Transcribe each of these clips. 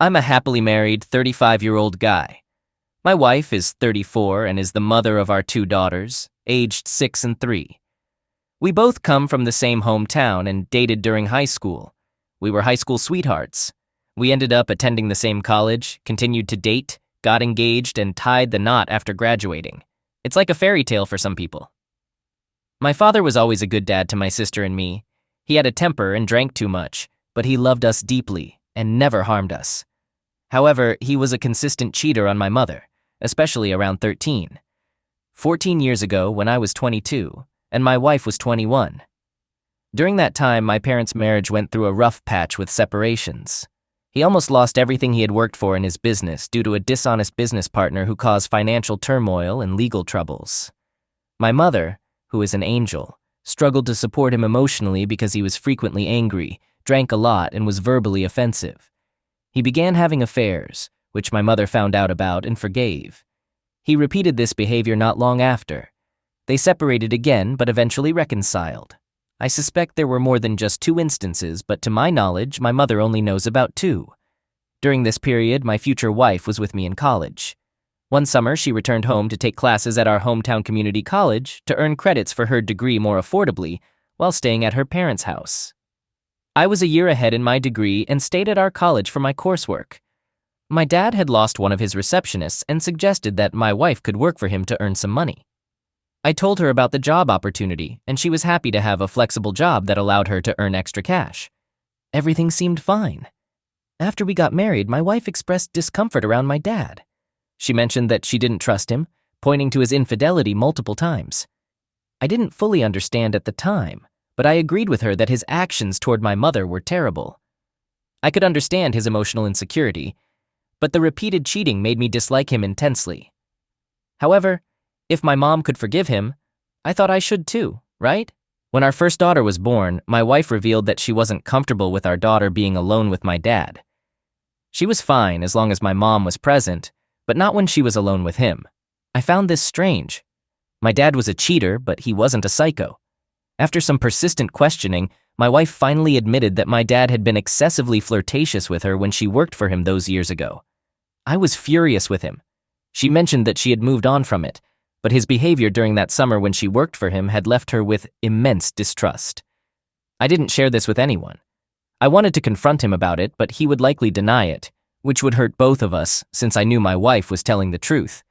I'm a happily married 35-year-old guy. My wife is 34 and is the mother of our two daughters, aged 6 and 3. We both come from the same hometown and dated during high school. We were high school sweethearts. We ended up attending the same college, continued to date, got engaged, and tied the knot after graduating. It's like a fairy tale for some people. My father was always a good dad to my sister and me. He had a temper and drank too much, but he loved us deeply and never harmed us. However, he was a consistent cheater on my mother, especially around 13. 14 years ago when I was 22, and my wife was 21. During that time, my parents' marriage went through a rough patch with separations. He almost lost everything he had worked for in his business due to a dishonest business partner who caused financial turmoil and legal troubles. My mother, who is an angel, struggled to support him emotionally because he was frequently angry, drank a lot, and was verbally offensive. He began having affairs, which my mother found out about and forgave. He repeated this behavior not long after. They separated again, but eventually reconciled. I suspect there were more than just 2 instances, but to my knowledge, my mother only knows about 2. During this period, my future wife was with me in college. One summer, she returned home to take classes at our hometown community college to earn credits for her degree more affordably while staying at her parents' house. I was a year ahead in my degree and stayed at our college for my coursework. My dad had lost one of his receptionists and suggested that my wife could work for him to earn some money. I told her about the job opportunity, and she was happy to have a flexible job that allowed her to earn extra cash. Everything seemed fine. After we got married, my wife expressed discomfort around my dad. She mentioned that she didn't trust him, pointing to his infidelity multiple times. I didn't fully understand at the time, but I agreed with her that his actions toward my mother were terrible. I could understand his emotional insecurity, but the repeated cheating made me dislike him intensely. However, if my mom could forgive him, I thought I should too, right? When our first daughter was born, my wife revealed that she wasn't comfortable with our daughter being alone with my dad. She was fine as long as my mom was present, but not when she was alone with him. I found this strange. My dad was a cheater, but he wasn't a psycho. After some persistent questioning, my wife finally admitted that my dad had been excessively flirtatious with her when she worked for him those years ago. I was furious with him. She mentioned that she had moved on from it, but his behavior during that summer when she worked for him had left her with immense distrust. I didn't share this with anyone. I wanted to confront him about it, but he would likely deny it, which would hurt both of us since I knew my wife was telling the truth.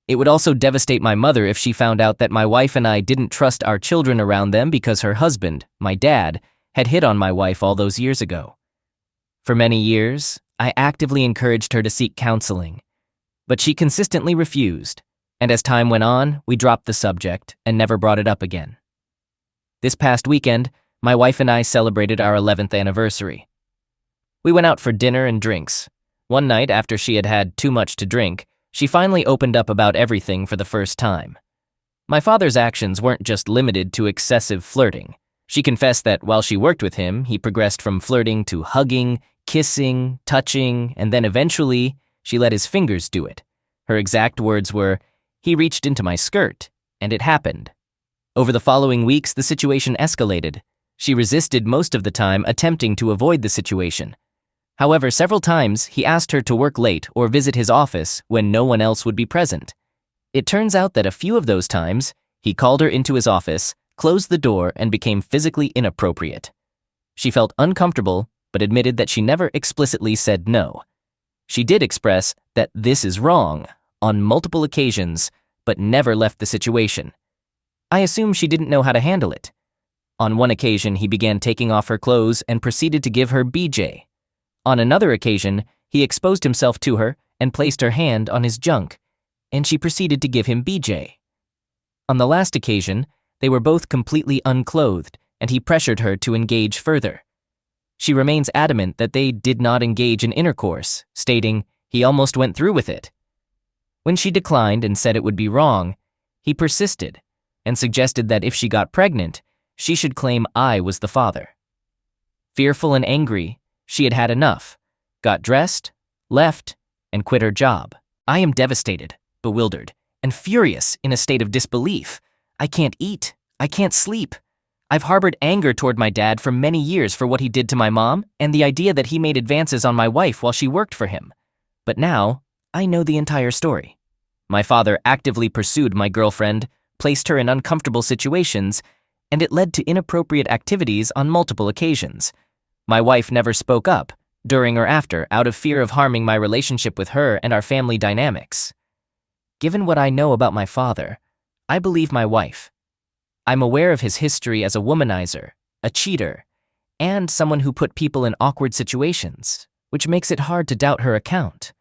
It would also devastate my mother if she found out that my wife and I didn't trust our children around them because her husband, my dad, had hit on my wife all those years ago. For many years, I actively encouraged her to seek counseling, but she consistently refused. And as time went on, we dropped the subject and never brought it up again. This past weekend, my wife and I celebrated our 11th anniversary. We went out for dinner and drinks. One night, after she had had too much to drink, she finally opened up about everything for the first time. My father's actions weren't just limited to excessive flirting. She confessed that while she worked with him, he progressed from flirting to hugging, kissing, touching, and then eventually, she let his fingers do it. Her exact words were, "He reached into my skirt," and it happened. Over the following weeks, the situation escalated. She resisted most of the time, attempting to avoid the situation. However, several times, he asked her to work late or visit his office when no one else would be present. It turns out that a few of those times, he called her into his office, closed the door, and became physically inappropriate. She felt uncomfortable, but admitted that she never explicitly said no. She did express that this is wrong on multiple occasions, but never left the situation. I assume she didn't know how to handle it. On one occasion, he began taking off her clothes and proceeded to give her BJ. On another occasion, he exposed himself to her and placed her hand on his junk, and she proceeded to give him BJ. On the last occasion, they were both completely unclothed, and he pressured her to engage further. She remains adamant that they did not engage in intercourse, stating, "He almost went through with it." When she declined and said it would be wrong, he persisted and suggested that if she got pregnant, she should claim I was the father. Fearful and angry, she had had enough, got dressed, left, and quit her job. I am devastated, bewildered, and furious in a state of disbelief. I can't eat. I can't sleep. I've harbored anger toward my dad for many years for what he did to my mom and the idea that he made advances on my wife while she worked for him. But now, I know the entire story. My father actively pursued my girlfriend, placed her in uncomfortable situations, and it led to inappropriate activities on multiple occasions. My wife never spoke up, during or after, out of fear of harming my relationship with her and our family dynamics. Given what I know about my father, I believe my wife. I'm aware of his history as a womanizer, a cheater, and someone who put people in awkward situations, which makes it hard to doubt her account.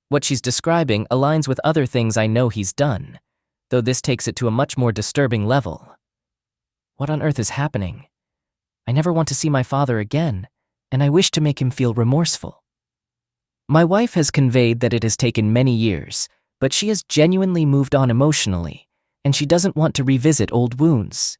What she's describing aligns with other things I know he's done, though this takes it to a much more disturbing level. What on earth is happening? I never want to see my father again, and I wish to make him feel remorseful. My wife has conveyed that it has taken many years, but she has genuinely moved on emotionally, and she doesn't want to revisit old wounds.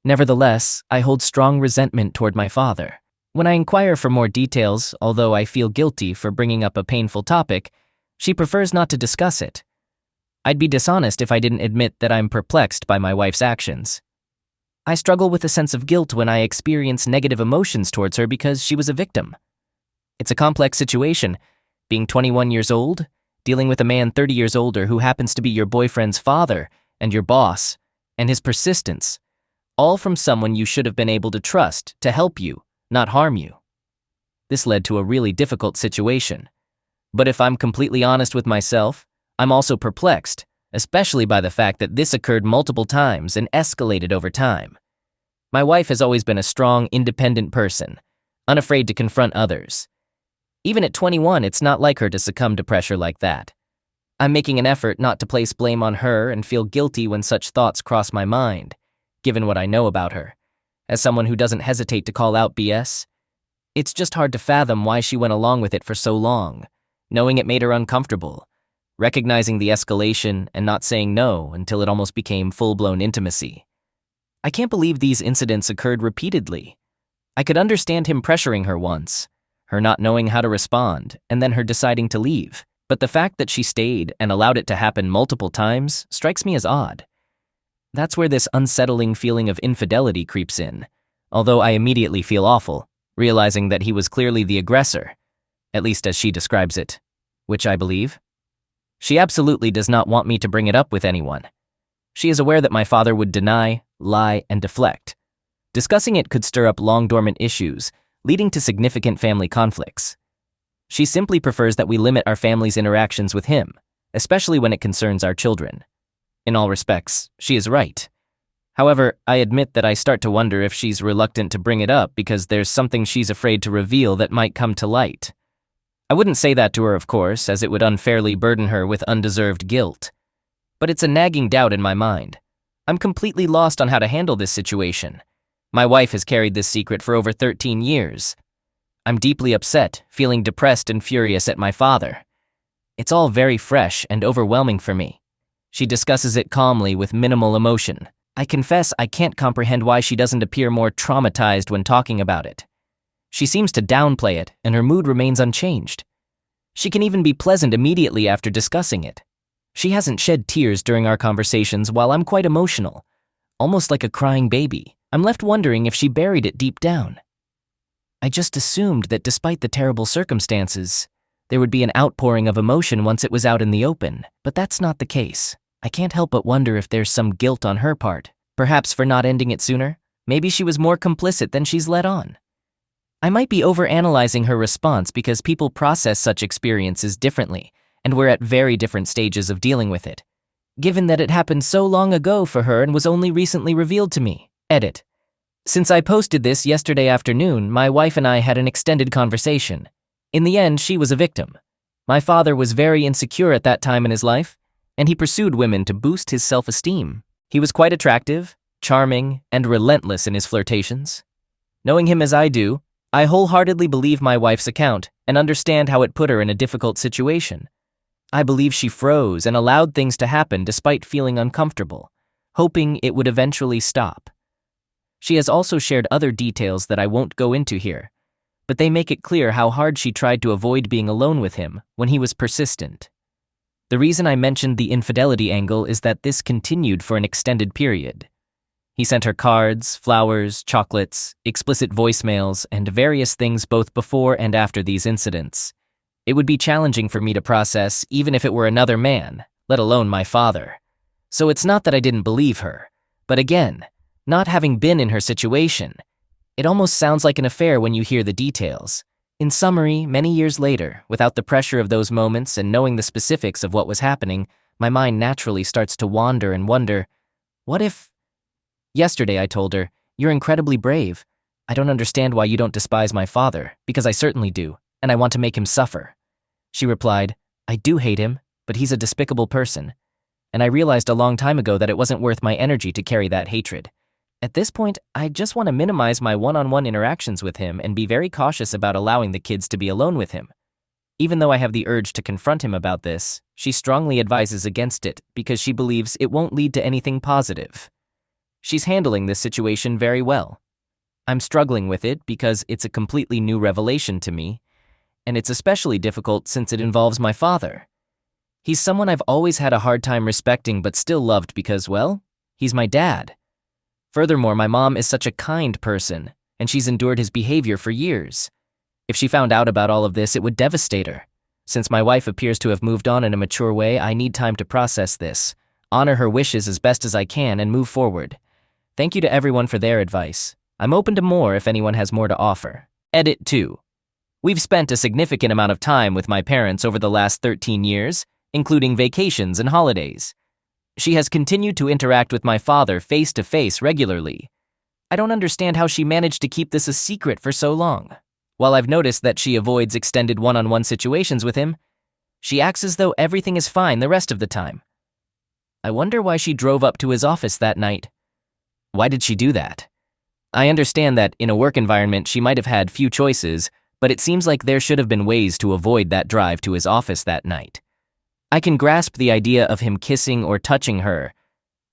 Nevertheless, I hold strong resentment toward my father. When I inquire for more details, although I feel guilty for bringing up a painful topic, she prefers not to discuss it. I'd be dishonest if I didn't admit that I'm perplexed by my wife's actions. I struggle with a sense of guilt when I experience negative emotions towards her because she was a victim. It's a complex situation, being 21 years old, dealing with a man 30 years older who happens to be your boyfriend's father and your boss, and his persistence, all from someone you should have been able to trust to help you, not harm you. This led to a really difficult situation. But if I'm completely honest with myself, I'm also perplexed, especially by the fact that this occurred multiple times and escalated over time. My wife has always been a strong, independent person, unafraid to confront others. Even at 21, it's not like her to succumb to pressure like that. I'm making an effort not to place blame on her and feel guilty when such thoughts cross my mind, given what I know about her. As someone who doesn't hesitate to call out BS, it's just hard to fathom why she went along with it for so long, knowing it made her uncomfortable, recognizing the escalation and not saying no until it almost became full-blown intimacy. I can't believe these incidents occurred repeatedly. I could understand him pressuring her once, her not knowing how to respond, and then her deciding to leave. But the fact that she stayed and allowed it to happen multiple times strikes me as odd. That's where this unsettling feeling of infidelity creeps in, although I immediately feel awful, realizing that he was clearly the aggressor, at least as she describes it, which I believe. She absolutely does not want me to bring it up with anyone. She is aware that my father would deny, lie, and deflect. Discussing it could stir up long-dormant issues, leading to significant family conflicts. She simply prefers that we limit our family's interactions with him, especially when it concerns our children. In all respects, she is right. However, I admit that I start to wonder if she's reluctant to bring it up because there's something she's afraid to reveal that might come to light. I wouldn't say that to her, of course, as it would unfairly burden her with undeserved guilt. But it's a nagging doubt in my mind. I'm completely lost on how to handle this situation. My wife has carried this secret for over 13 years. I'm deeply upset, feeling depressed and furious at my father. It's all very fresh and overwhelming for me. She discusses it calmly with minimal emotion. I confess I can't comprehend why she doesn't appear more traumatized when talking about it. She seems to downplay it, and her mood remains unchanged. She can even be pleasant immediately after discussing it. She hasn't shed tears during our conversations while I'm quite emotional, almost like a crying baby. I'm left wondering if she buried it deep down. I just assumed that despite the terrible circumstances, there would be an outpouring of emotion once it was out in the open, but that's not the case. I can't help but wonder if there's some guilt on her part, perhaps for not ending it sooner. Maybe she was more complicit than she's let on. I might be overanalyzing her response because people process such experiences differently, and we're at very different stages of dealing with it. Given that it happened so long ago for her and was only recently revealed to me. Edit. Since I posted this yesterday afternoon, my wife and I had an extended conversation. In the end, she was a victim. My father was very insecure at that time in his life, and he pursued women to boost his self-esteem. He was quite attractive, charming, and relentless in his flirtations. Knowing him as I do, I wholeheartedly believe my wife's account and understand how it put her in a difficult situation. I believe she froze and allowed things to happen despite feeling uncomfortable, hoping it would eventually stop. She has also shared other details that I won't go into here, but they make it clear how hard she tried to avoid being alone with him when he was persistent. The reason I mentioned the infidelity angle is that this continued for an extended period. He sent her cards, flowers, chocolates, explicit voicemails, and various things both before and after these incidents. It would be challenging for me to process even if it were another man, let alone my father. So it's not that I didn't believe her, but again, not having been in her situation, it almost sounds like an affair when you hear the details. In summary, many years later, without the pressure of those moments and knowing the specifics of what was happening, my mind naturally starts to wander and wonder, what if... Yesterday I told her, "You're incredibly brave. I don't understand why you don't despise my father, because I certainly do, and I want to make him suffer." She replied, "I do hate him, but he's a despicable person." And I realized a long time ago that it wasn't worth my energy to carry that hatred. At this point, I just want to minimize my one-on-one interactions with him and be very cautious about allowing the kids to be alone with him. Even though I have the urge to confront him about this, she strongly advises against it because she believes it won't lead to anything positive. She's handling this situation very well. I'm struggling with it because it's a completely new revelation to me, and it's especially difficult since it involves my father. He's someone I've always had a hard time respecting but still loved because, well, he's my dad. Furthermore, my mom is such a kind person, and she's endured his behavior for years. If she found out about all of this, it would devastate her. Since my wife appears to have moved on in a mature way, I need time to process this, honor her wishes as best as I can, and move forward. Thank you to everyone for their advice. I'm open to more if anyone has more to offer. Edit 2. We've spent a significant amount of time with my parents over the last 13 years, including vacations and holidays. She has continued to interact with my father face-to-face regularly. I don't understand how she managed to keep this a secret for so long. While I've noticed that she avoids extended one-on-one situations with him, she acts as though everything is fine the rest of the time. I wonder why she drove up to his office that night. Why did she do that? I understand that in a work environment she might have had few choices, but it seems like there should have been ways to avoid that drive to his office that night. I can grasp the idea of him kissing or touching her,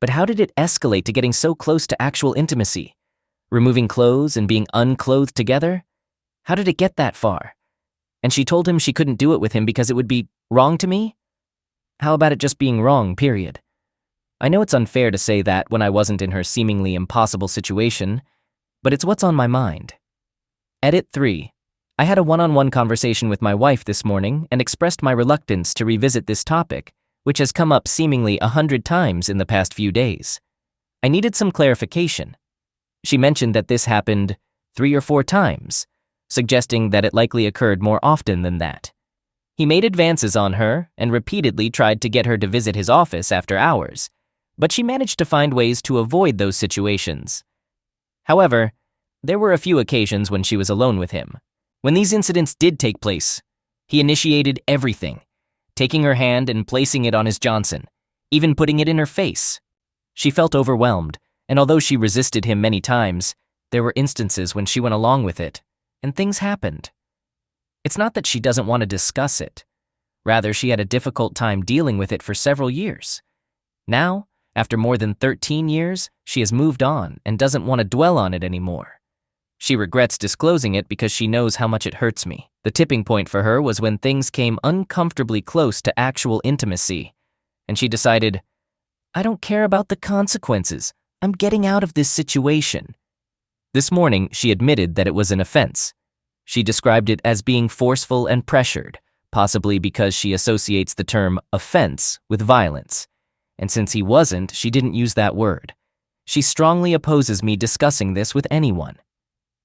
but how did it escalate to getting so close to actual intimacy? Removing clothes and being unclothed together? How did it get that far? And she told him she couldn't do it with him because it would be wrong to me? How about it just being wrong, period? I know it's unfair to say that when I wasn't in her seemingly impossible situation, but it's what's on my mind. Edit 3. I had a one-on-one conversation with my wife this morning and expressed my reluctance to revisit this topic, which has come up seemingly 100 times in the past few days. I needed some clarification. She mentioned that this happened 3 or 4 times, suggesting that it likely occurred more often than that. He made advances on her and repeatedly tried to get her to visit his office after hours, but she managed to find ways to avoid those situations. However, there were a few occasions when she was alone with him. When these incidents did take place, he initiated everything, taking her hand and placing it on his Johnson, even putting it in her face. She felt overwhelmed, and although she resisted him many times, there were instances when she went along with it, and things happened. It's not that she doesn't want to discuss it. Rather, she had a difficult time dealing with it for several years. Now, after more than 13 years, she has moved on and doesn't want to dwell on it anymore. She regrets disclosing it because she knows how much it hurts me. The tipping point for her was when things came uncomfortably close to actual intimacy, and she decided, I don't care about the consequences. I'm getting out of this situation. This morning, she admitted that it was an offense. She described it as being forceful and pressured, possibly because she associates the term offense with violence. And since he wasn't, she didn't use that word. She strongly opposes me discussing this with anyone.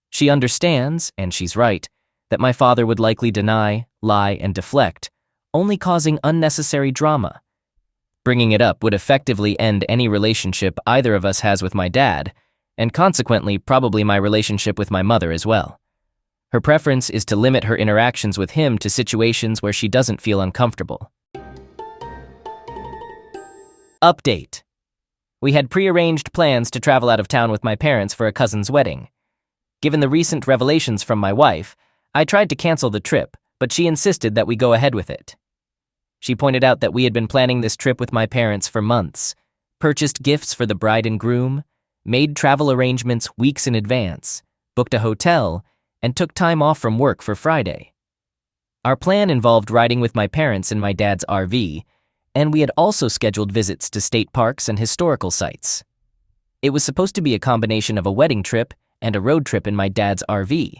She understands, and she's right, that my father would likely deny, lie, and deflect, only causing unnecessary drama. Bringing it up would effectively end any relationship either of us has with my dad, and consequently probably my relationship with my mother as well. Her preference is to limit her interactions with him to situations where she doesn't feel uncomfortable. Update. We had prearranged plans to travel out of town with my parents for a cousin's wedding. Given the recent revelations from my wife, I tried to cancel the trip, but she insisted that we go ahead with it. She pointed out that we had been planning this trip with my parents for months, purchased gifts for the bride and groom, made travel arrangements weeks in advance, booked a hotel, and took time off from work for Friday. Our plan involved riding with my parents in my dad's RV, and we had also scheduled visits to state parks and historical sites. It was supposed to be a combination of a wedding trip and a road trip in my dad's RV.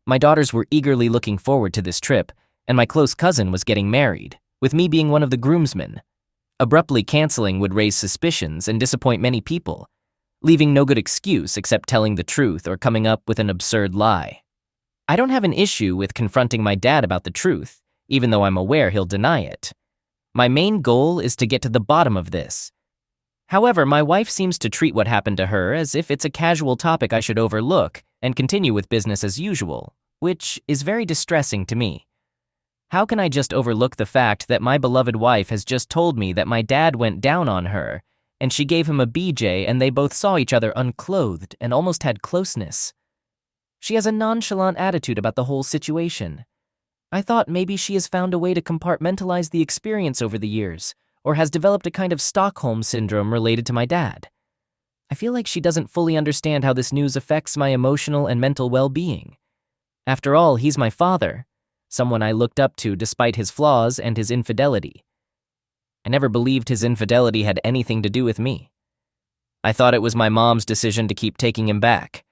My daughters were eagerly looking forward to this trip, and my close cousin was getting married, with me being one of the groomsmen. Abruptly canceling would raise suspicions and disappoint many people, leaving no good excuse except telling the truth or coming up with an absurd lie. I don't have an issue with confronting my dad about the truth, even though I'm aware he'll deny it. My main goal is to get to the bottom of this. However, my wife seems to treat what happened to her as if it's a casual topic I should overlook and continue with business as usual, which is very distressing to me. How can I just overlook the fact that my beloved wife has just told me that my dad went down on her, and she gave him a BJ and they both saw each other unclothed and almost had closeness? She has a nonchalant attitude about the whole situation. I thought maybe she has found a way to compartmentalize the experience over the years, or has developed a kind of Stockholm syndrome related to my dad. I feel like she doesn't fully understand how this news affects my emotional and mental well-being. After all, he's my father, someone I looked up to despite his flaws and his infidelity. I never believed his infidelity had anything to do with me. I thought it was my mom's decision to keep taking him back.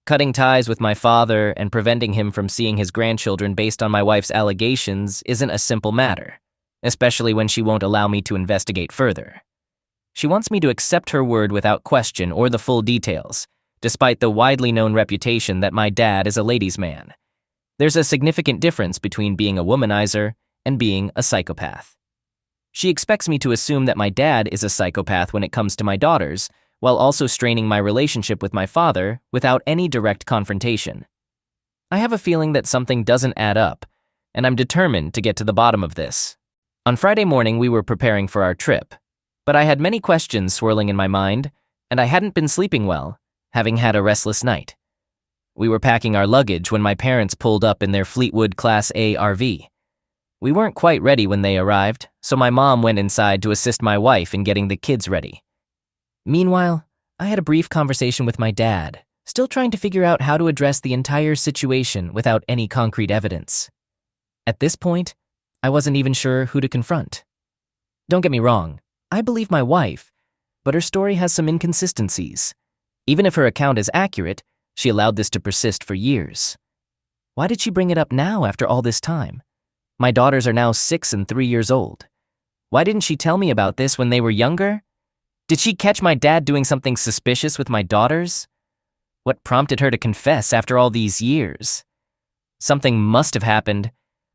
Cutting ties with my father and preventing him from seeing his grandchildren based on my wife's allegations isn't a simple matter, especially when she won't allow me to investigate further. She wants me to accept her word without question or the full details, despite the widely known reputation that my dad is a ladies' man. There's a significant difference between being a womanizer and being a psychopath. She expects me to assume that my dad is a psychopath when it comes to my daughters, while also straining my relationship with my father without any direct confrontation. I have a feeling that something doesn't add up, and I'm determined to get to the bottom of this. On Friday morning, we were preparing for our trip, but I had many questions swirling in my mind, and I hadn't been sleeping well, having had a restless night. We were packing our luggage when my parents pulled up in their Fleetwood Class A RV. We weren't quite ready when they arrived, so my mom went inside to assist my wife in getting the kids ready. Meanwhile, I had a brief conversation with my dad, still trying to figure out how to address the entire situation without any concrete evidence. At this point, I wasn't even sure who to confront. Don't get me wrong, I believe my wife, but her story has some inconsistencies. Even if her account is accurate, she allowed this to persist for years. Why did she bring it up now after all this time? My daughters are now 6 and 3 years old. Why didn't she tell me about this when they were younger? Did she catch my dad doing something suspicious with my daughters? What prompted her to confess after all these years? Something must have happened,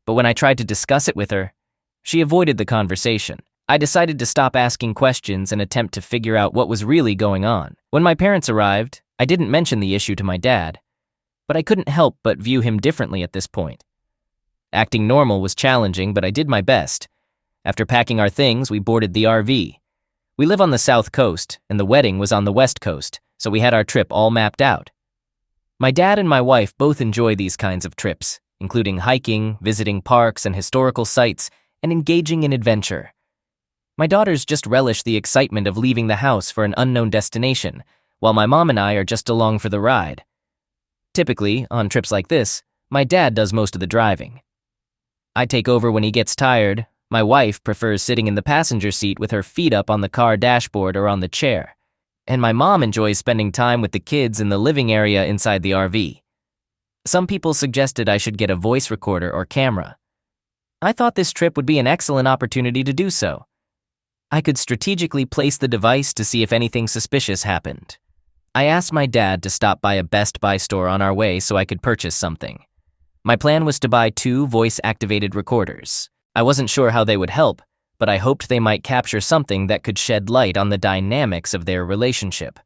but when I tried to discuss it with her, she avoided the conversation. I decided to stop asking questions and attempt to figure out what was really going on. When my parents arrived, I didn't mention the issue to my dad, but I couldn't help but view him differently at this point. Acting normal was challenging, but I did my best. After packing our things, we boarded the RV. We live on the South Coast, and the wedding was on the West Coast, so we had our trip all mapped out. My dad and my wife both enjoy these kinds of trips, including hiking, visiting parks and historical sites, and engaging in adventure. My daughters just relish the excitement of leaving the house for an unknown destination, while my mom and I are just along for the ride. Typically, on trips like this, my dad does most of the driving. I take over when he gets tired. My wife prefers sitting in the passenger seat with her feet up on the car dashboard or on the chair, and my mom enjoys spending time with the kids in the living area inside the RV. Some people suggested I should get a voice recorder or camera. I thought this trip would be an excellent opportunity to do so. I could strategically place the device to see if anything suspicious happened. I asked my dad to stop by a Best Buy store on our way so I could purchase something. My plan was to buy 2 voice-activated recorders. I wasn't sure how they would help, but I hoped they might capture something that could shed light on the dynamics of their relationship.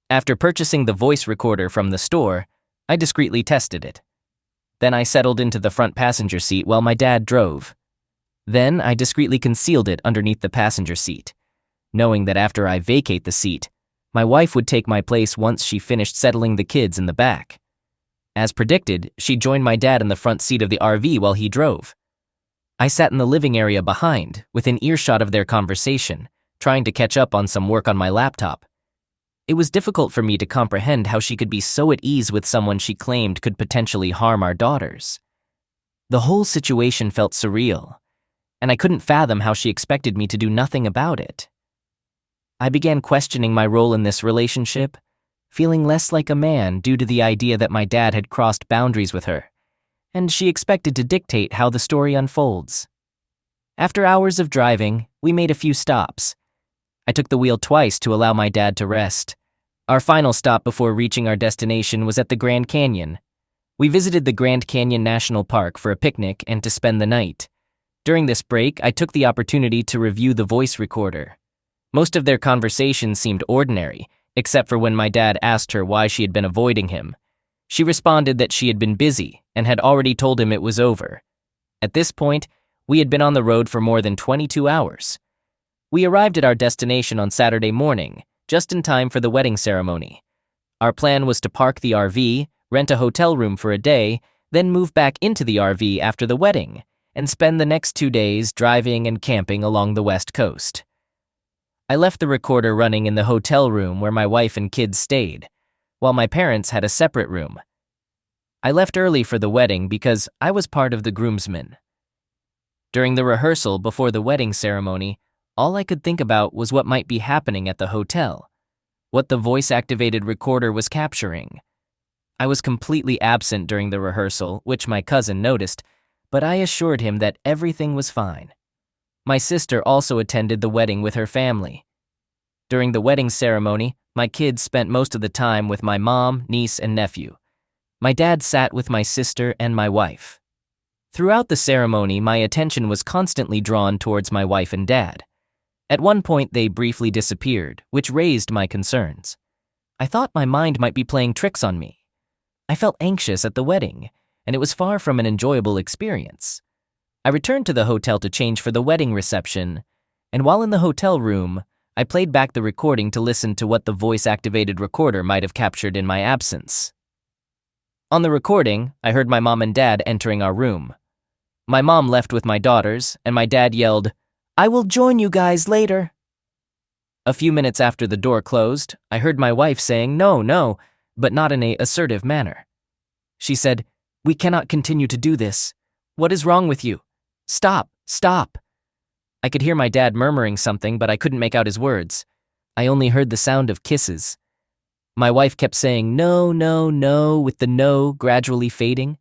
After purchasing the voice recorder from the store, I discreetly tested it. Then I settled into the front passenger seat while my dad drove. Then I discreetly concealed it underneath the passenger seat, knowing that after I vacate the seat, my wife would take my place once she finished settling the kids in the back. As predicted, she joined my dad in the front seat of the RV while he drove. I sat in the living area behind, within earshot of their conversation, trying to catch up on some work on my laptop. It was difficult for me to comprehend how she could be so at ease with someone she claimed could potentially harm our daughters. The whole situation felt surreal, and I couldn't fathom how she expected me to do nothing about it. I began questioning my role in this relationship, feeling less like a man due to the idea that my dad had crossed boundaries with her, and she expected to dictate how the story unfolds. After hours of driving, we made a few stops. I took the wheel twice to allow my dad to rest. Our final stop before reaching our destination was at the Grand Canyon. We visited the Grand Canyon National Park for a picnic and to spend the night. During this break, I took the opportunity to review the voice recorder. Most of their conversation seemed ordinary, except for when my dad asked her why she had been avoiding him. She responded that she had been busy and had already told him it was over. At this point, we had been on the road for more than 22 hours. We arrived at our destination on Saturday morning, just in time for the wedding ceremony. Our plan was to park the RV, rent a hotel room for a day, then move back into the RV after the wedding, and spend the next 2 days driving and camping along the West Coast. I left the recorder running in the hotel room where my wife and kids stayed, while my parents had a separate room. I left early for the wedding because I was part of the groomsmen. During the rehearsal before the wedding ceremony, all I could think about was what might be happening at the hotel, what the voice-activated recorder was capturing. I was completely absent during the rehearsal, which my cousin noticed, but I assured him that everything was fine. My sister also attended the wedding with her family. During the wedding ceremony, my kids spent most of the time with my mom, niece, and nephew. My dad sat with my sister and my wife. Throughout the ceremony, my attention was constantly drawn towards my wife and dad. At one point, they briefly disappeared, which raised my concerns. I thought my mind might be playing tricks on me. I felt anxious at the wedding, and it was far from an enjoyable experience. I returned to the hotel to change for the wedding reception, and while in the hotel room, I played back the recording to listen to what the voice-activated recorder might have captured in my absence. On the recording, I heard my mom and dad entering our room. My mom left with my daughters, and my dad yelled, "I will join you guys later." A few minutes after the door closed, I heard my wife saying, "No," but not in an assertive manner. She said, "We cannot continue to do this. What is wrong with you? Stop." I could hear my dad murmuring something, but I couldn't make out his words. I only heard the sound of kisses. My wife kept saying, "No," with the no gradually fading.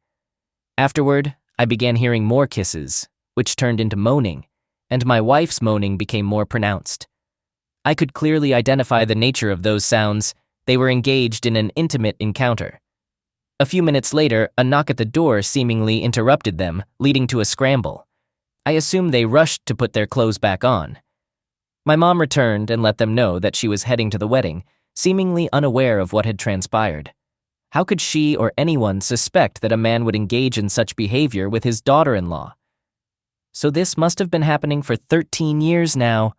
Afterward, I began hearing more kisses, which turned into moaning, and my wife's moaning became more pronounced. I could clearly identify the nature of those sounds. They were engaged in an intimate encounter. A few minutes later, a knock at the door seemingly interrupted them, leading to a scramble. I assumed they rushed to put their clothes back on. My mom returned and let them know that she was heading to the wedding, seemingly unaware of what had transpired. How could she or anyone suspect that a man would engage in such behavior with his daughter-in-law? So this must have been happening for 13 years now.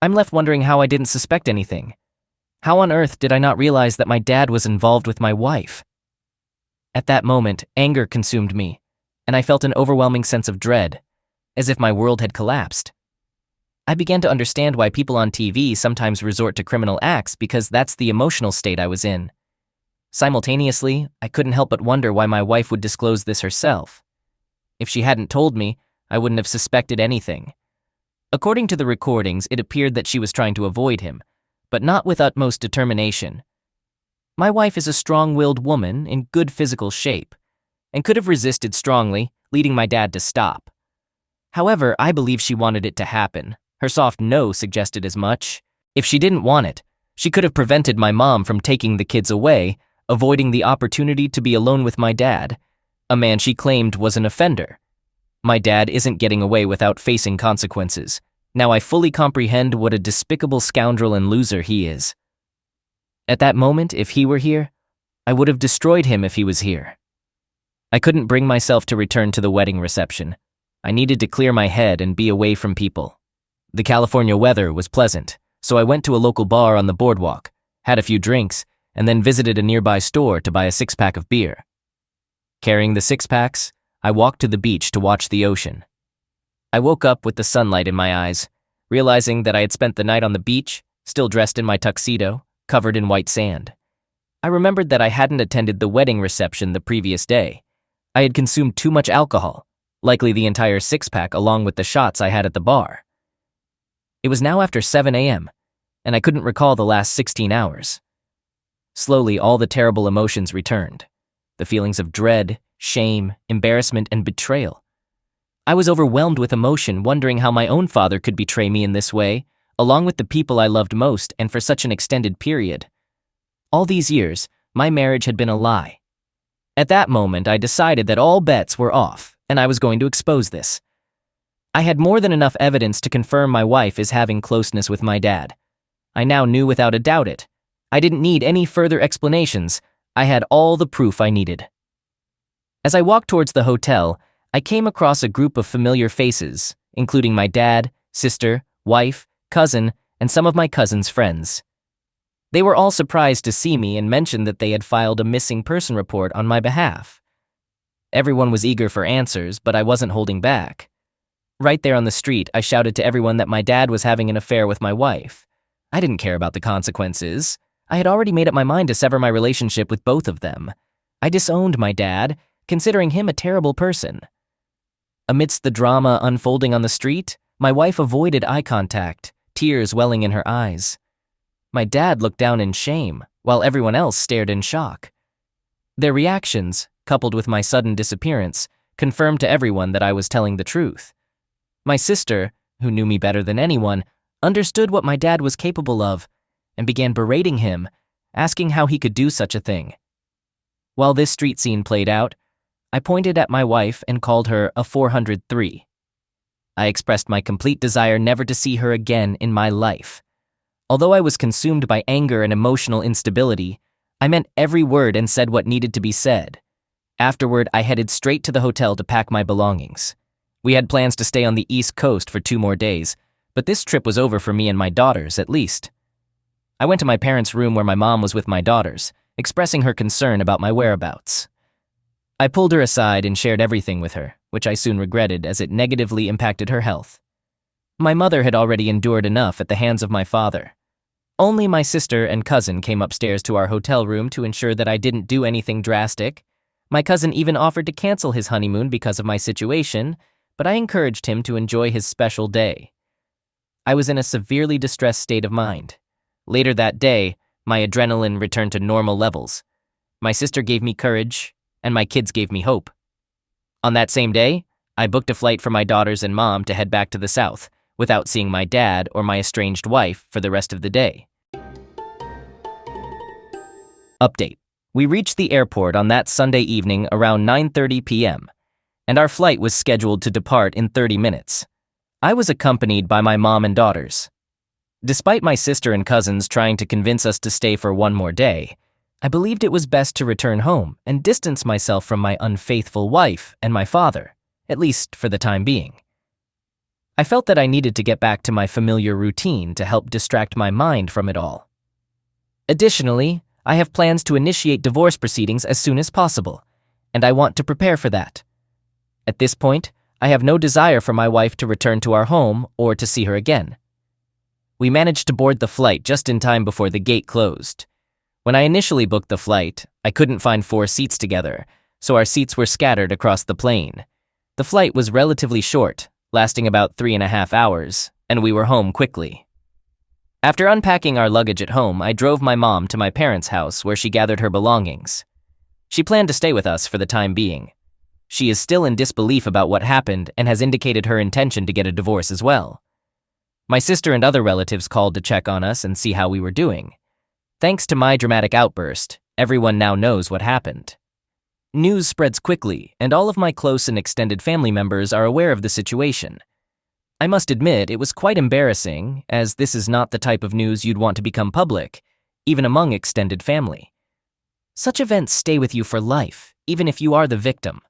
I'm left wondering how I didn't suspect anything. How on earth did I not realize that my dad was involved with my wife? At that moment, anger consumed me, and I felt an overwhelming sense of dread, as if my world had collapsed. I began to understand why people on TV sometimes resort to criminal acts because that's the emotional state I was in. Simultaneously, I couldn't help but wonder why my wife would disclose this herself. If she hadn't told me, I wouldn't have suspected anything. According to the recordings, it appeared that she was trying to avoid him, but not with utmost determination. My wife is a strong-willed woman in good physical shape, and could have resisted strongly, leading my dad to stop. However, I believe she wanted it to happen. Her soft no suggested as much. If she didn't want it, she could have prevented my mom from taking the kids away, avoiding the opportunity to be alone with my dad, a man she claimed was an offender. My dad isn't getting away without facing consequences. Now I fully comprehend what a despicable scoundrel and loser he is. At that moment, if he were here, I would have destroyed him if he was here. I couldn't bring myself to return to the wedding reception. I needed to clear my head and be away from people. The California weather was pleasant, so I went to a local bar on the boardwalk, had a few drinks, and then visited a nearby store to buy a 6-pack of beer. Carrying the 6-packs, I walked to the beach to watch the ocean. I woke up with the sunlight in my eyes, realizing that I had spent the night on the beach, still dressed in my tuxedo, covered in white sand. I remembered that I hadn't attended the wedding reception the previous day. I had consumed too much alcohol, likely the entire 6-pack along with the shots I had at the bar. It was now after 7 a.m., and I couldn't recall the last 16 hours. Slowly, all the terrible emotions returned. The feelings of dread, shame, embarrassment, and betrayal. I was overwhelmed with emotion, wondering how my own father could betray me in this way, along with the people I loved most and for such an extended period. All these years, my marriage had been a lie. At that moment, I decided that all bets were off, and I was going to expose this. I had more than enough evidence to confirm my wife is having closeness with my dad. I now knew without a doubt it. I didn't need any further explanations. I had all the proof I needed. As I walked towards the hotel, I came across a group of familiar faces, including my dad, sister, wife, cousin, and some of my cousin's friends. They were all surprised to see me and mentioned that they had filed a missing person report on my behalf. Everyone was eager for answers, but I wasn't holding back. Right there on the street, I shouted to everyone that my dad was having an affair with my wife. I didn't care about the consequences. I had already made up my mind to sever my relationship with both of them. I disowned my dad, considering him a terrible person. Amidst the drama unfolding on the street, my wife avoided eye contact, tears welling in her eyes. My dad looked down in shame, while everyone else stared in shock. Their reactions, coupled with my sudden disappearance, confirmed to everyone that I was telling the truth. My sister, who knew me better than anyone, understood what my dad was capable of and began berating him, asking how he could do such a thing. While this street scene played out, I pointed at my wife and called her a 403. I expressed my complete desire never to see her again in my life. Although I was consumed by anger and emotional instability, I meant every word and said what needed to be said. Afterward, I headed straight to the hotel to pack my belongings. We had plans to stay on the East Coast for 2 more days, but this trip was over for me and my daughters, at least. I went to my parents' room where my mom was with my daughters, expressing her concern about my whereabouts. I pulled her aside and shared everything with her, which I soon regretted as it negatively impacted her health. My mother had already endured enough at the hands of my father. Only my sister and cousin came upstairs to our hotel room to ensure that I didn't do anything drastic. My cousin even offered to cancel his honeymoon because of my situation, but I encouraged him to enjoy his special day. I was in a severely distressed state of mind. Later that day, my adrenaline returned to normal levels. My sister gave me courage, and my kids gave me hope. On that same day, I booked a flight for my daughters and mom to head back to the South, without seeing my dad or my estranged wife for the rest of the day. Update. We reached the airport on that Sunday evening around 9:30 p.m., and our flight was scheduled to depart in 30 minutes. I was accompanied by my mom and daughters. Despite my sister and cousins trying to convince us to stay for 1 more day, I believed it was best to return home and distance myself from my unfaithful wife and my father, at least for the time being. I felt that I needed to get back to my familiar routine to help distract my mind from it all. Additionally, I have plans to initiate divorce proceedings as soon as possible, and I want to prepare for that. At this point, I have no desire for my wife to return to our home or to see her again. We managed to board the flight just in time before the gate closed. When I initially booked the flight, I couldn't find 4 seats together, so our seats were scattered across the plane. The flight was relatively short, lasting about 3.5 hours, and we were home quickly. After unpacking our luggage at home, I drove my mom to my parents' house where she gathered her belongings. She planned to stay with us for the time being. She is still in disbelief about what happened and has indicated her intention to get a divorce as well. My sister and other relatives called to check on us and see how we were doing. Thanks to my dramatic outburst, everyone now knows what happened. News spreads quickly, and all of my close and extended family members are aware of the situation. I must admit, it was quite embarrassing, as this is not the type of news you'd want to become public, even among extended family. Such events stay with you for life, even if you are the victim.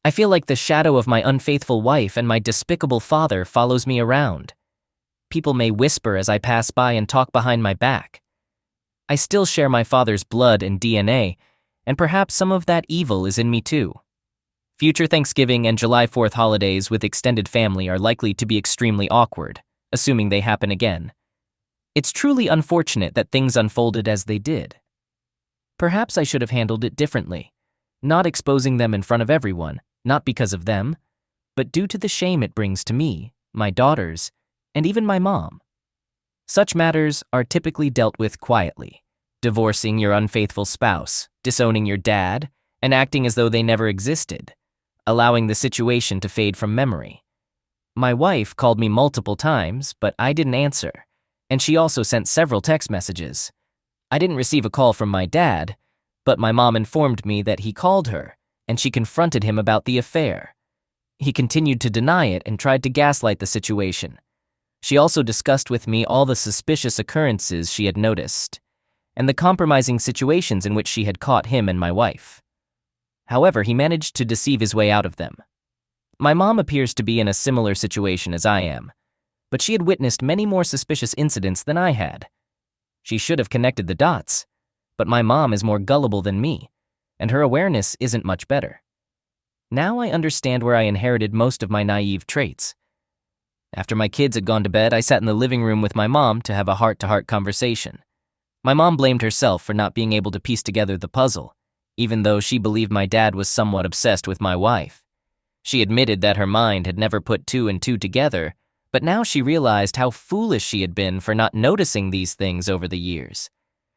I feel like the shadow of my unfaithful wife and my despicable father follows me around. People may whisper as I pass by and talk behind my back. I still share my father's blood and DNA, and perhaps some of that evil is in me too. Future Thanksgiving and July 4th holidays with extended family are likely to be extremely awkward, assuming they happen again. It's truly unfortunate that things unfolded as they did. Perhaps I should have handled it differently, not exposing them in front of everyone, not because of them, but due to the shame it brings to me, my daughters, and even my mom. Such matters are typically dealt with quietly, divorcing your unfaithful spouse, disowning your dad, and acting as though they never existed, allowing the situation to fade from memory. My wife called me multiple times, but I didn't answer, and she also sent several text messages. I didn't receive a call from my dad, but my mom informed me that he called her, and she confronted him about the affair. He continued to deny it and tried to gaslight the situation. She also discussed with me all the suspicious occurrences she had noticed, and the compromising situations in which she had caught him and my wife. However, he managed to deceive his way out of them. My mom appears to be in a similar situation as I am, but she had witnessed many more suspicious incidents than I had. She should have connected the dots, but my mom is more gullible than me, and her awareness isn't much better. Now I understand where I inherited most of my naive traits. After my kids had gone to bed, I sat in the living room with my mom to have a heart-to-heart conversation. My mom blamed herself for not being able to piece together the puzzle, even though she believed my dad was somewhat obsessed with my wife. She admitted that her mind had never put two and two together, but now she realized how foolish she had been for not noticing these things over the years.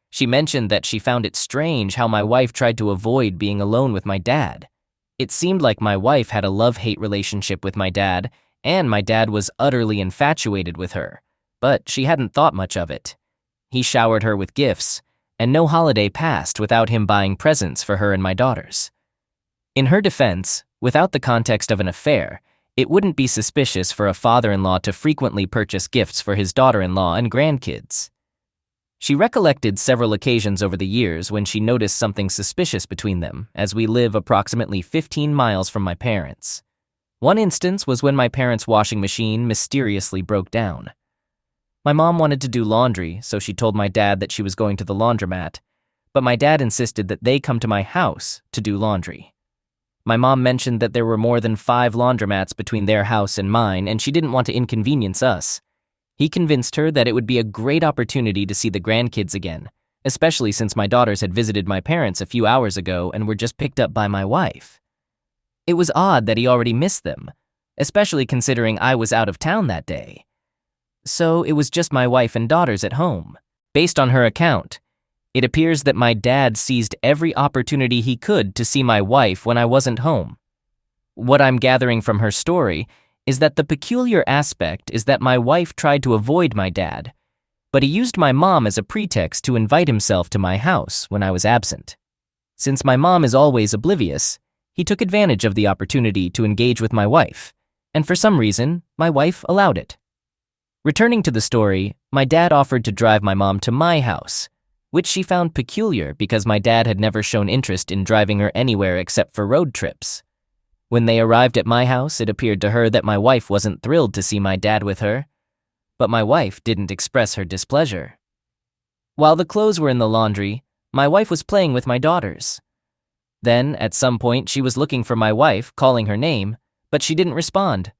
She mentioned that she found it strange how my wife tried to avoid being alone with my dad. It seemed like my wife had a love-hate relationship with my dad, and my dad was utterly infatuated with her, but she hadn't thought much of it. He showered her with gifts, and no holiday passed without him buying presents for her and my daughters. In her defense, without the context of an affair, it wouldn't be suspicious for a father-in-law to frequently purchase gifts for his daughter-in-law and grandkids. She recollected several occasions over the years when she noticed something suspicious between them, as we live approximately 15 miles from my parents. One instance was when my parents' washing machine mysteriously broke down. My mom wanted to do laundry, so she told my dad that she was going to the laundromat, but my dad insisted that they come to my house to do laundry. My mom mentioned that there were more than 5 laundromats between their house and mine, and she didn't want to inconvenience us. He convinced her that it would be a great opportunity to see the grandkids again, especially since my daughters had visited my parents a few hours ago and were just picked up by my wife. It was odd that he already missed them, especially considering I was out of town that day. So it was just my wife and daughters at home. Based on her account, it appears that my dad seized every opportunity he could to see my wife when I wasn't home. What I'm gathering from her story is that the peculiar aspect is that my wife tried to avoid my dad, but he used my mom as a pretext to invite himself to my house when I was absent. Since my mom is always oblivious, he took advantage of the opportunity to engage with my wife, and for some reason, my wife allowed it. Returning to the story, my dad offered to drive my mom to my house, which she found peculiar because my dad had never shown interest in driving her anywhere except for road trips. When they arrived at my house, it appeared to her that my wife wasn't thrilled to see my dad with her, but my wife didn't express her displeasure. While the clothes were in the laundry, my wife was playing with my daughters. Then, at some point, she was looking for my wife, calling her name, but she didn't respond.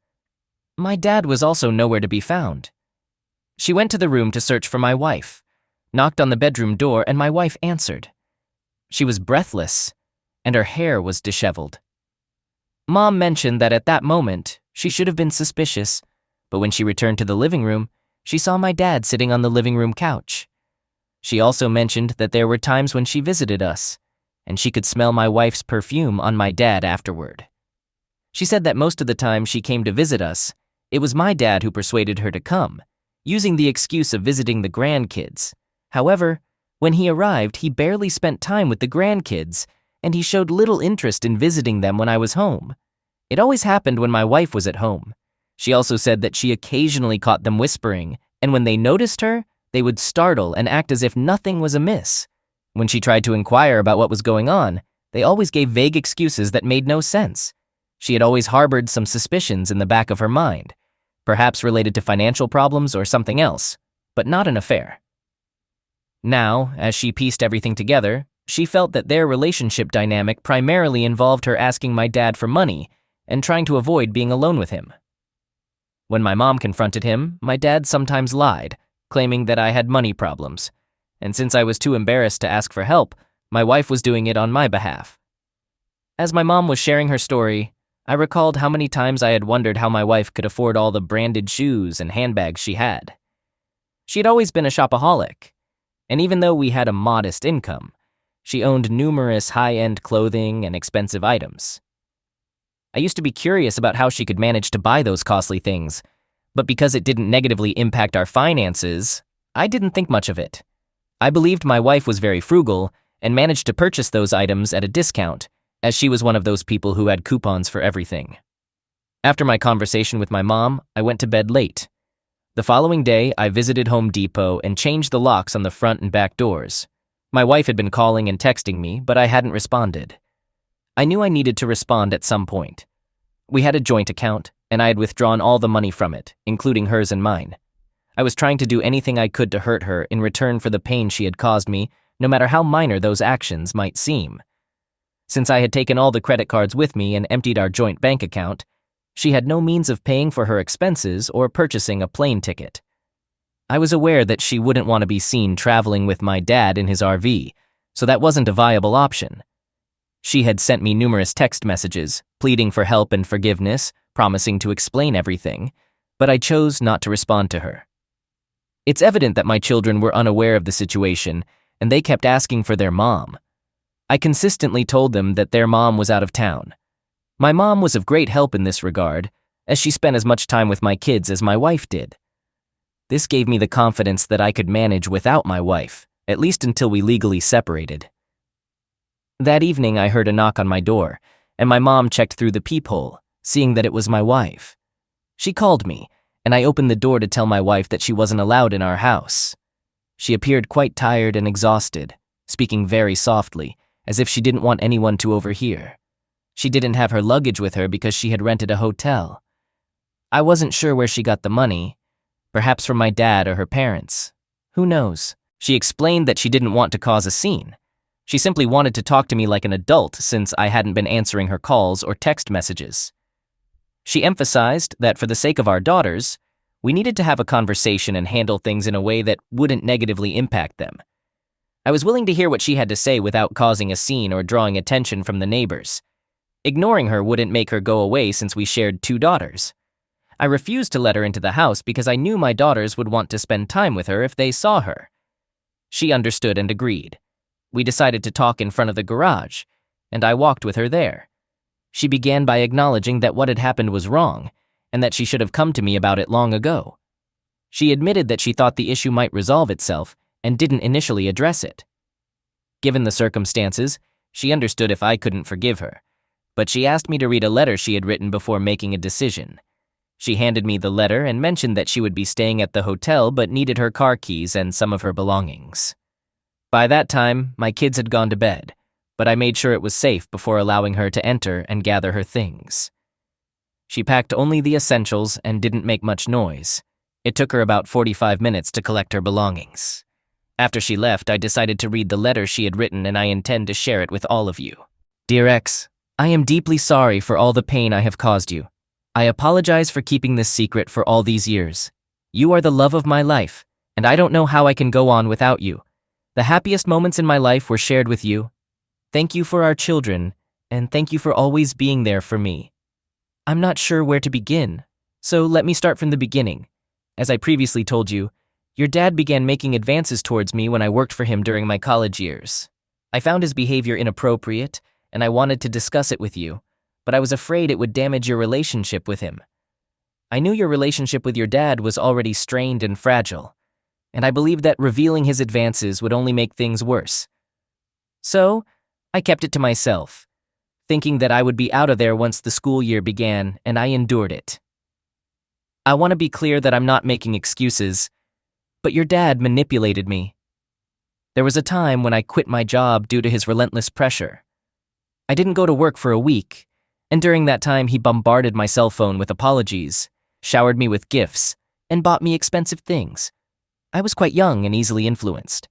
My dad was also nowhere to be found. She went to the room to search for my wife, knocked on the bedroom door, and my wife answered. She was breathless, and her hair was disheveled. Mom mentioned that at that moment, she should have been suspicious, but when she returned to the living room, she saw my dad sitting on the living room couch. She also mentioned that there were times when she visited us, and she could smell my wife's perfume on my dad afterward. She said that most of the time she came to visit us, it was my dad who persuaded her to come, using the excuse of visiting the grandkids. However, when he arrived, he barely spent time with the grandkids, and he showed little interest in visiting them when I was home. It always happened when my wife was at home. She also said that she occasionally caught them whispering, and when they noticed her, they would startle and act as if nothing was amiss. When she tried to inquire about what was going on, they always gave vague excuses that made no sense. She had always harbored some suspicions in the back of her mind, perhaps related to financial problems or something else, but not an affair. Now, as she pieced everything together, she felt that their relationship dynamic primarily involved her asking my dad for money and trying to avoid being alone with him. When my mom confronted him, my dad sometimes lied, claiming that I had money problems, and since I was too embarrassed to ask for help, my wife was doing it on my behalf. As my mom was sharing her story, I recalled how many times I had wondered how my wife could afford all the branded shoes and handbags she had. She had always been a shopaholic, and even though we had a modest income, she owned numerous high-end clothing and expensive items. I used to be curious about how she could manage to buy those costly things, but because it didn't negatively impact our finances, I didn't think much of it. I believed my wife was very frugal and managed to purchase those items at a discount, as she was one of those people who had coupons for everything. After my conversation with my mom, I went to bed late. The following day, I visited Home Depot and changed the locks on the front and back doors. My wife had been calling and texting me, but I hadn't responded. I knew I needed to respond at some point. We had a joint account, and I had withdrawn all the money from it, including hers and mine. I was trying to do anything I could to hurt her in return for the pain she had caused me, no matter how minor those actions might seem. Since I had taken all the credit cards with me and emptied our joint bank account, she had no means of paying for her expenses or purchasing a plane ticket. I was aware that she wouldn't want to be seen traveling with my dad in his RV, so that wasn't a viable option. She had sent me numerous text messages, pleading for help and forgiveness, promising to explain everything, but I chose not to respond to her. It's evident that my children were unaware of the situation, and they kept asking for their mom. I consistently told them that their mom was out of town. My mom was of great help in this regard, as she spent as much time with my kids as my wife did. This gave me the confidence that I could manage without my wife, at least until we legally separated. That evening, I heard a knock on my door, and my mom checked through the peephole, seeing that it was my wife. She called me, and I opened the door to tell my wife that she wasn't allowed in our house. She appeared quite tired and exhausted, speaking very softly, as if she didn't want anyone to overhear. She didn't have her luggage with her because she had rented a hotel. I wasn't sure where she got the money, perhaps from my dad or her parents. Who knows? She explained that she didn't want to cause a scene. She simply wanted to talk to me like an adult since I hadn't been answering her calls or text messages. She emphasized that for the sake of our daughters, we needed to have a conversation and handle things in a way that wouldn't negatively impact them. I was willing to hear what she had to say without causing a scene or drawing attention from the neighbors. Ignoring her wouldn't make her go away since we shared 2 daughters. I refused to let her into the house because I knew my daughters would want to spend time with her if they saw her. She understood and agreed. We decided to talk in front of the garage, and I walked with her there. She began by acknowledging that what had happened was wrong, and that she should have come to me about it long ago. She admitted that she thought the issue might resolve itself and didn't initially address it. Given the circumstances, she understood if I couldn't forgive her, but she asked me to read a letter she had written before making a decision. She handed me the letter and mentioned that she would be staying at the hotel but needed her car keys and some of her belongings. By that time, my kids had gone to bed, but I made sure it was safe before allowing her to enter and gather her things. She packed only the essentials and didn't make much noise. It took her about 45 minutes to collect her belongings. After she left, I decided to read the letter she had written, and I intend to share it with all of you. Dear X, I am deeply sorry for all the pain I have caused you. I apologize for keeping this secret for all these years. You are the love of my life, and I don't know how I can go on without you. The happiest moments in my life were shared with you. Thank you for our children, and thank you for always being there for me. I'm not sure where to begin, so let me start from the beginning. As I previously told you, your dad began making advances towards me when I worked for him during my college years. I found his behavior inappropriate, and I wanted to discuss it with you, but I was afraid it would damage your relationship with him. I knew your relationship with your dad was already strained and fragile, and I believed that revealing his advances would only make things worse. So, I kept it to myself, thinking that I would be out of there once the school year began, and I endured it. I want to be clear that I'm not making excuses, but your dad manipulated me. There was a time when I quit my job due to his relentless pressure. I didn't go to work for a week, and during that time he bombarded my cell phone with apologies, showered me with gifts, and bought me expensive things. I was quite young and easily influenced.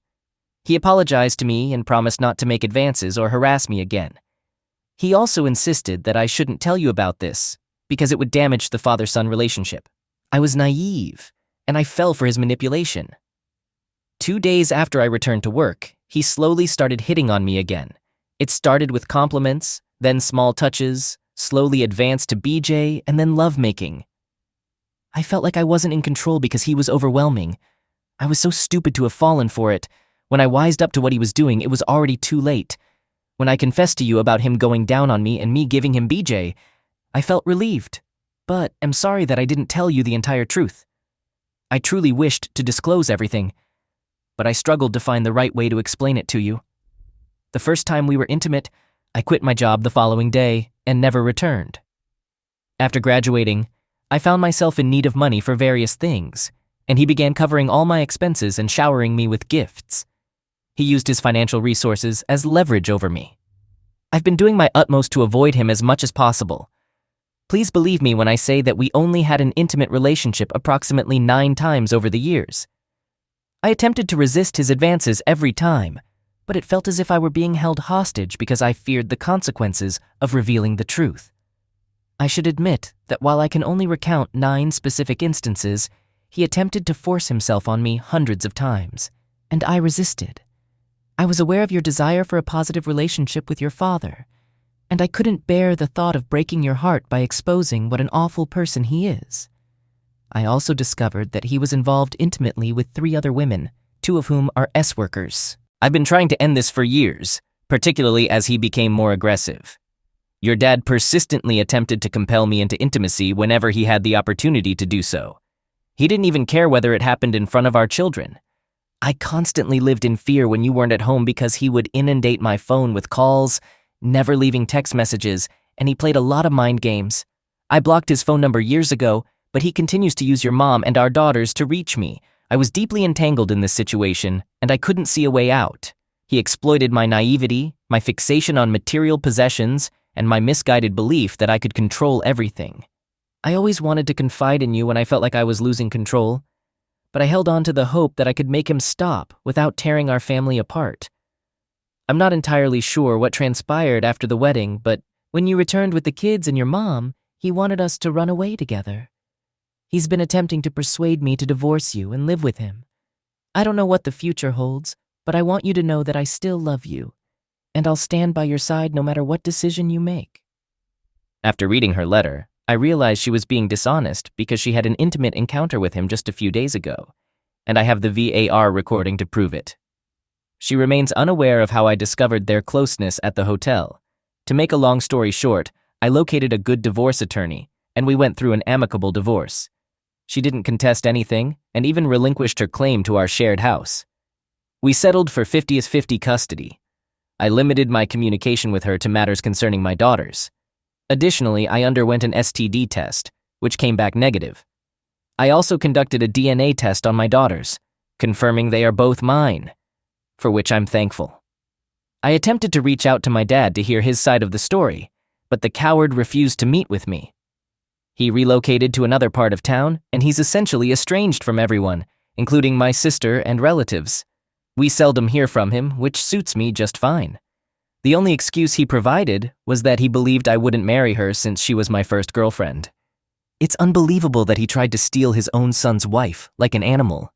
He apologized to me and promised not to make advances or harass me again. He also insisted that I shouldn't tell you about this because it would damage the father-son relationship. I was naive, and I fell for his manipulation. 2 days after I returned to work, he slowly started hitting on me again. It started with compliments, then small touches, slowly advanced to BJ, and then lovemaking. I felt like I wasn't in control because he was overwhelming. I was so stupid to have fallen for it. When I wised up to what he was doing, it was already too late. When I confessed to you about him going down on me and me giving him BJ, I felt relieved, but am sorry that I didn't tell you the entire truth. I truly wished to disclose everything, but I struggled to find the right way to explain it to you. The first time we were intimate, I quit my job the following day and never returned. After graduating, I found myself in need of money for various things, and he began covering all my expenses and showering me with gifts. He used his financial resources as leverage over me. I've been doing my utmost to avoid him as much as possible. Please believe me when I say that we only had an intimate relationship approximately 9 times over the years. I attempted to resist his advances every time, but it felt as if I were being held hostage because I feared the consequences of revealing the truth. I should admit that while I can only recount 9 specific instances, he attempted to force himself on me hundreds of times, and I resisted. I was aware of your desire for a positive relationship with your father, and I couldn't bear the thought of breaking your heart by exposing what an awful person he is. I also discovered that he was involved intimately with 3 other women, 2 of whom are S-workers. I've been trying to end this for years, particularly as he became more aggressive. Your dad persistently attempted to compel me into intimacy whenever he had the opportunity to do so. He didn't even care whether it happened in front of our children. I constantly lived in fear when you weren't at home because he would inundate my phone with calls, never leaving text messages, and he played a lot of mind games. I blocked his phone number years ago, but he continues to use your mom and our daughters to reach me. I was deeply entangled in this situation, and I couldn't see a way out. He exploited my naivety, my fixation on material possessions, and my misguided belief that I could control everything. I always wanted to confide in you when I felt like I was losing control, but I held on to the hope that I could make him stop without tearing our family apart. I'm not entirely sure what transpired after the wedding, but when you returned with the kids and your mom, he wanted us to run away together. He's been attempting to persuade me to divorce you and live with him. I don't know what the future holds, but I want you to know that I still love you, and I'll stand by your side no matter what decision you make. After reading her letter, I realized she was being dishonest because she had an intimate encounter with him just a few days ago, and I have the VAR recording to prove it. She remains unaware of how I discovered their closeness at the hotel. To make a long story short, I located a good divorce attorney, and we went through an amicable divorce. She didn't contest anything, and even relinquished her claim to our shared house. We settled for 50-50 custody. I limited my communication with her to matters concerning my daughters. Additionally, I underwent an STD test, which came back negative. I also conducted a DNA test on my daughters, confirming they are both mine, for which I'm thankful. I attempted to reach out to my dad to hear his side of the story, but the coward refused to meet with me. He relocated to another part of town, and he's essentially estranged from everyone, including my sister and relatives. We seldom hear from him, which suits me just fine. The only excuse he provided was that he believed I wouldn't marry her since she was my first girlfriend. It's unbelievable that he tried to steal his own son's wife like an animal.